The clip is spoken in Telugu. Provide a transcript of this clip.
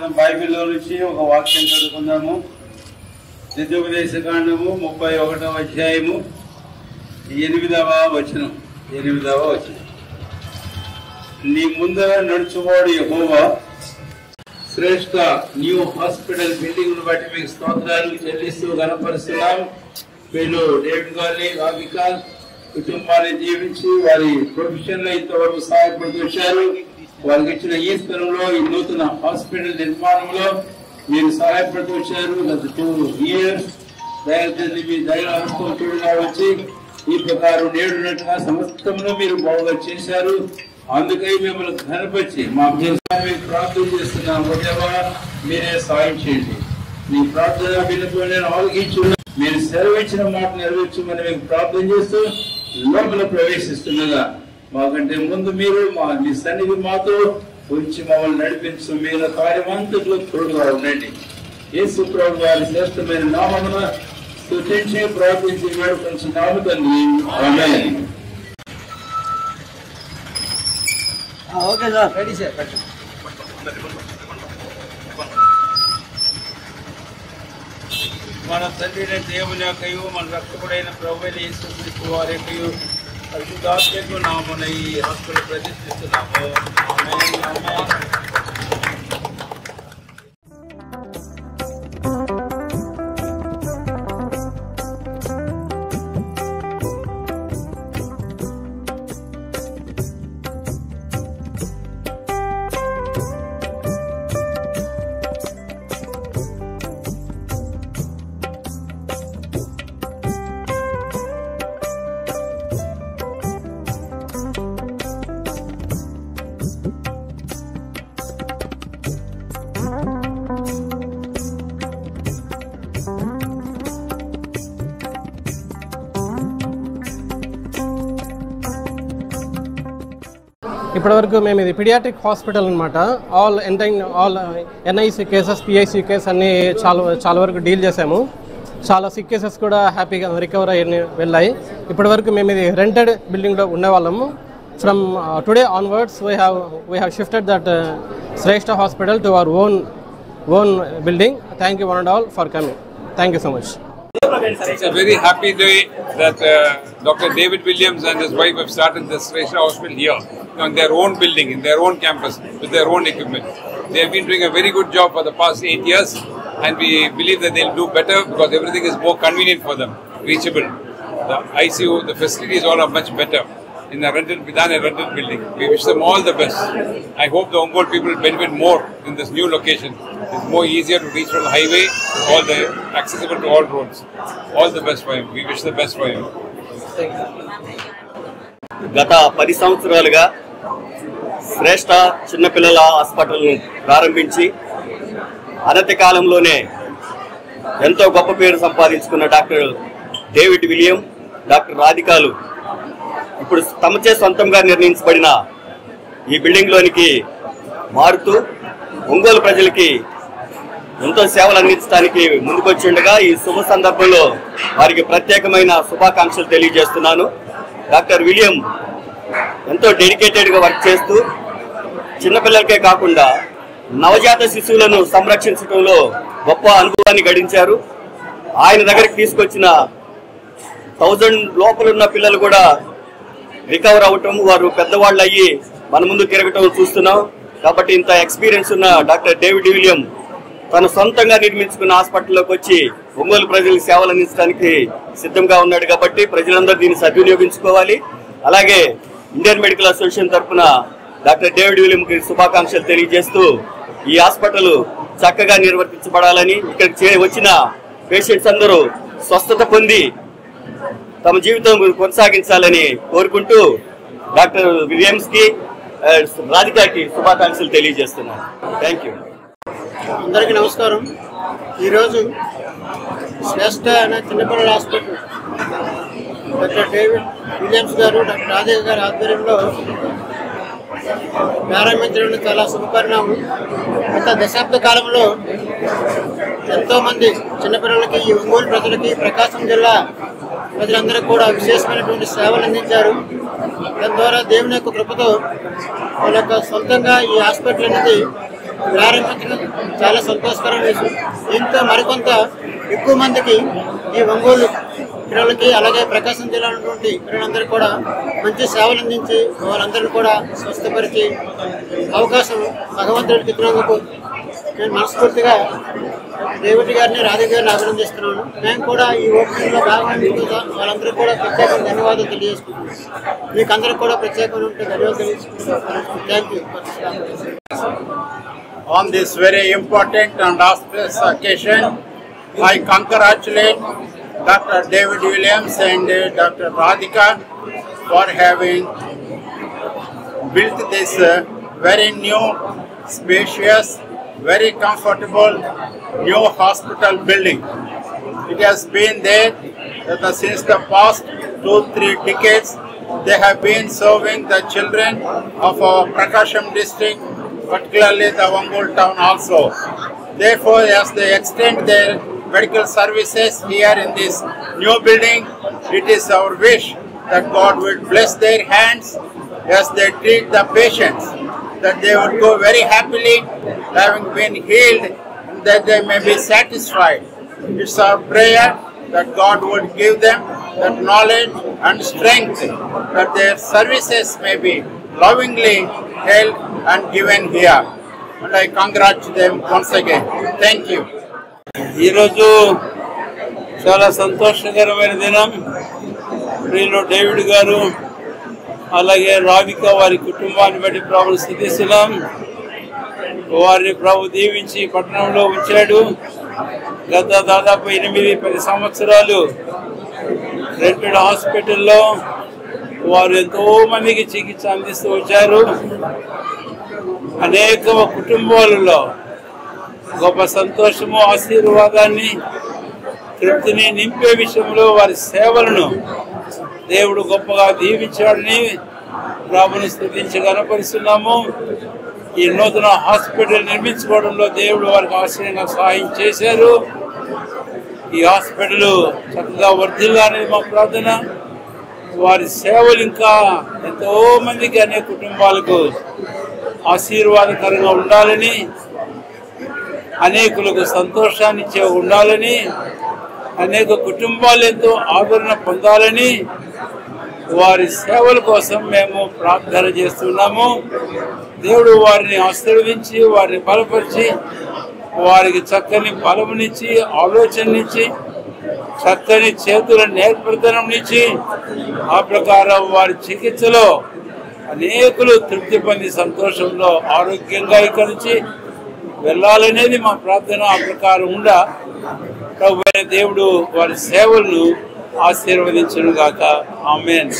మనం బైబిల్లో నుంచి ఒక వాక్యం చదువుకుందాము. ద్వితీయోపదేశకాండము 31వ అధ్యాయము 8వ వచనం. నీ ముందర నడుచువాడు యెహోవా, శ్రేష్ఠ న్యూ హాస్పిటల్ బిల్డింగ్ ను బట్టి మీకు స్తోత్రాలు చెల్లిస్తూ గణపరుస్తున్నాం. వీళ్ళు డేవిడ్ గారిని రాధిక కుటుంబాన్ని జీవించి వారి ప్రొఫెషన్ లో ఇంతవరకు సహాయపడుతూ వచ్చారు. వారికి ఇచ్చిన ఈ స్థలంలో ఈ నూతన హాస్పిటల్ నిర్మాణంలో మీరు సహాయపడుతూ వచ్చారు. గత 2 years దయచేసి మీ దైవహస్తం చూడగా వచ్చి ఈ ప్రకారం నేడున్నట్టుగా సమస్తమును మీరు బాగుగా చేశారు. అందుకై మిమ్మల్ని ఘనపరిచి మా మీకు ప్రార్థన చేస్తున్నాము. మీరే సాయం చేయండి. మీ ప్రార్థన విన్నప్పుడు నేను ఆలోచించున్నా మీరు సెలవిచ్చిన మాట నెరవేర్చమని మీకు ప్రార్థన చేస్తూ లోపల ప్రవేశిస్తుండగా మాకంటే ముందు మీరు మీ సన్నిధి మాతో ఉంచి మమ్మల్ని నడిపించు. మీరు కార్యమంతట్లో తోడుగా ఉండండి. యేసు ప్రభువు వారి శ్రేష్టమైన నామమున స్తుతించి ప్రార్థించి వేడుకొంచున్నాము తండ్రి. Amen. Okay sir, ready sir. మన తండ్రి దేవుని యొక్కయు మన రక్షకుడైన ప్రభువైన యేసుక్రీస్తు వారి యొక్కయు పరిశుద్ధాత్మకు నామమున ఈ హాస్పిటల్ ప్రతిష్ఠిస్తున్నాము. ఆమేన్, ఆమేన్. ఇప్పటివరకు మేము ఇది పిడియాట్రిక్ హాస్పిటల్ అనమాట. All NIC cases, PIC cases అన్నీ చాలా వరకు డీల్ చేసాము. చాలా సిక్ కేసెస్ కూడా హ్యాపీగా రికవర్ అయ్యి వెళ్ళాయి. ఇప్పటివరకు మేము ఇది రెంటెడ్ బిల్డింగ్లో ఉండేవాళ్ళము. From today onwards we have shifted that Shreshta hospital to our own building. Thank you one and all for coming. Thank you so much. It's a very happy day that Dr. David Williams and his wife have started the Sresha Hospital here on their own building, in their own campus, with their own equipment. They have been doing a very good job for the past 8 years, and we believe that they'll do better because everything is more convenient for them, reachable. The ICU, the facilities all are much better in a rented building. We wish them all the best. I hope the Ongole people will benefit more in this new location. It's more easier to reach from the highway, accessible to all roads. All the best for him. We wish the best for him. గత 10 సంవత్సరాలుగా శ్రేష్ఠ చిన్నపిల్లల హాస్పిటల్ను ప్రారంభించి అనతి కాలంలోనే ఎంతో గొప్ప పేరు సంపాదించుకున్న డాక్టర్ డేవిడ్ విలియం, డాక్టర్ రాధికాలు ఇప్పుడు తమచే సొంతంగా నిర్ణయించబడిన ఈ బిల్డింగ్లోనికి మారుతూ ఒంగోలు ప్రజలకి ఎంతో సేవలు అందించడానికి ముందుకొచ్చి ఉండగా ఈ శుభ సందర్భంలో వారికి ప్రత్యేకమైన శుభాకాంక్షలు తెలియజేస్తున్నాను. డాక్టర్ విలియం ఎంతో డెడికేటెడ్గా వర్క్ చేస్తూ చిన్నపిల్లలకే కాకుండా నవజాత శిశువులను సంరక్షించడంలో గొప్ప అనుభవాన్ని గడించారు. ఆయన దగ్గరికి తీసుకొచ్చిన 1000 లోపలున్న పిల్లలు కూడా రికవర్ అవ్వటం, వారు పెద్దవాళ్ళు అయ్యి మన ముందు తిరగటం చూస్తున్నాం. కాబట్టి ఇంత ఎక్స్పీరియన్స్ ఉన్న డాక్టర్ డేవిడ్ విలియం తను సొంతంగా నిర్మించుకున్న హాస్పిటల్లోకి వచ్చి ఒంగోలు ప్రజలకు సేవలు అందించడానికి సిద్ధంగా ఉన్నాడు. కాబట్టి ప్రజలందరూ దీన్ని సద్వినియోగించుకోవాలి. అలాగే ఇండియన్ మెడికల్ అసోసియేషన్ తరఫున డాక్టర్ డేవిడ్ విలియంకి శుభాకాంక్షలు తెలియజేస్తూ ఈ హాస్పిటల్ చక్కగా నిర్వర్తించబడాలని, ఇక్కడికి వచ్చిన పేషెంట్స్ అందరూ స్వస్థత పొంది తమ జీవితం కొనసాగించాలని కోరుకుంటూ డాక్టర్ విలియమ్స్కి, రాధికాకి శుభాకాంక్షలు తెలియజేస్తున్నాను. Thank you. అందరికీ నమస్కారం. ఈరోజు శ్రేష్ఠ అనే చిన్నపిల్లల హాస్పిటల్ డాక్టర్ డేవిడ్ విలియమ్స్ గారు, డాక్టర్ రాధిక గారి ఆధ్వర్యంలో ప్రారంభించడం చాలా శుభపరిణామం. గత దశాబ్ద కాలంలో ఎంతోమంది చిన్నపిల్లలకి, ఈ ఒంగోలు ప్రజలకి, ప్రకాశం జిల్లా ప్రజలందరికీ కూడా విశేషమైనటువంటి సేవలు అందించారు. దాని ద్వారా దేవుని యొక్క కృపతో వాళ్ళ యొక్క సొంతంగా ఈ హాస్పిటల్ అనేది ప్రారంభించడం చాలా సంతోషకరమైన విషయం. దీంతో మరికొంత ఎక్కువ మందికి ఈ ఒంగోలు పిల్లలకి అలాగే ప్రకాశం జిల్లాలో ఉన్నటువంటి పిల్లలందరికీ కూడా మంచి సేవలు అందించి వాళ్ళందరినీ కూడా స్వస్థపరిచి అవకాశం భగవంతుడికి ఇచ్చినందుకు నేను మనస్ఫూర్తిగా డేవిడ్ గారిని రాధిక గారిని అభినందిస్తున్నాను. మేము కూడా ఈ ఓపెనింగ్లో భాగంగా వాళ్ళందరికీ కూడా ప్రత్యేకంగా ధన్యవాదాలు తెలియజేసుకుంటున్నాను. మీకు అందరికీ కూడా ప్రత్యేకంగా ధన్యవాదాలు తెలియజేసుకుంటున్నాను. Thank you. On this very important and auspicious occasion, I congratulate Dr. David Williams and Dr. Radhika for having built this very new, spacious, very comfortable new hospital building. It has been there since the past 2-3 decades. They have been serving the children of our Prakasham district, particularly the Ongole town also. Therefore, as they extend their medical services here in this new building, it is our wish that God would bless their hands as they treat the patients, that they would go very happily, having been healed, and that they may be satisfied. It's our prayer that God would give them that knowledge and strength, that their services may be lovingly held and given here. And I congratulate them once again. Thank you. ఈరోజు చాలా సంతోషకరమైన దినం. ప్రియులు డేవిడ్ గారు అలాగే రాధిక వారి కుటుంబాన్ని బట్టి ప్రభువుని స్తుతిస్తున్నాం. వారిని ప్రభు దీవించి పట్టణంలో ఉంచాడు. గత దాదాపు 8-10 సంవత్సరాలు రెంటెడ్ హాస్పిటల్లో వారు ఎంతో మందికి చికిత్స అందిస్తూ వచ్చారు. అనేక కుటుంబాలలో గొప్ప సంతోషము, ఆశీర్వాదాన్ని, తృప్తిని నింపే విషయంలో వారి సేవలను దేవుడు గొప్పగా దీవించాడని ప్రభువును స్తుతించి గణపరుస్తున్నాము. ఈ నూతన హాస్పిటల్ నిర్మించుకోవడంలో దేవుడు వారికి ఆశ్చర్యంగా సహాయం చేశారు. ఈ హాస్పిటల్ చక్కగా వర్ధిల్లాలని మా ప్రార్థన. వారి సేవలు ఇంకా ఎంతో మందికి, అనేక కుటుంబాలకు ఆశీర్వాదకరంగా ఉండాలని, అనేకులకు సంతోషాన్ని ఇచ్చే ఉండాలని, అనేక కుటుంబాలు ఎంతో ఆదరణ పొందాలని వారి సేవల కోసం మేము ప్రార్థన చేస్తున్నాము. దేవుడు వారిని ఆశీర్వదించి, వారిని బలపరిచి, వారికి చక్కని బలమునిచ్చి, ఆలోచననిచ్చి, చక్కని చేతుల నేర్పరితనంనిచ్చి, ఆ ప్రకారం వారి చికిత్సలో అనేకులు తృప్తి పొంది సంతోషంలో ఆరోగ్యంగా ఇక్కడి నుంచి వెళ్ళాలనేది మా ప్రార్థన. ఆ ప్రకారం ఉండా ప్రభువైన దేవుడు వారి సేవలను ఆశీర్వదించును గాక. ఆమేన్.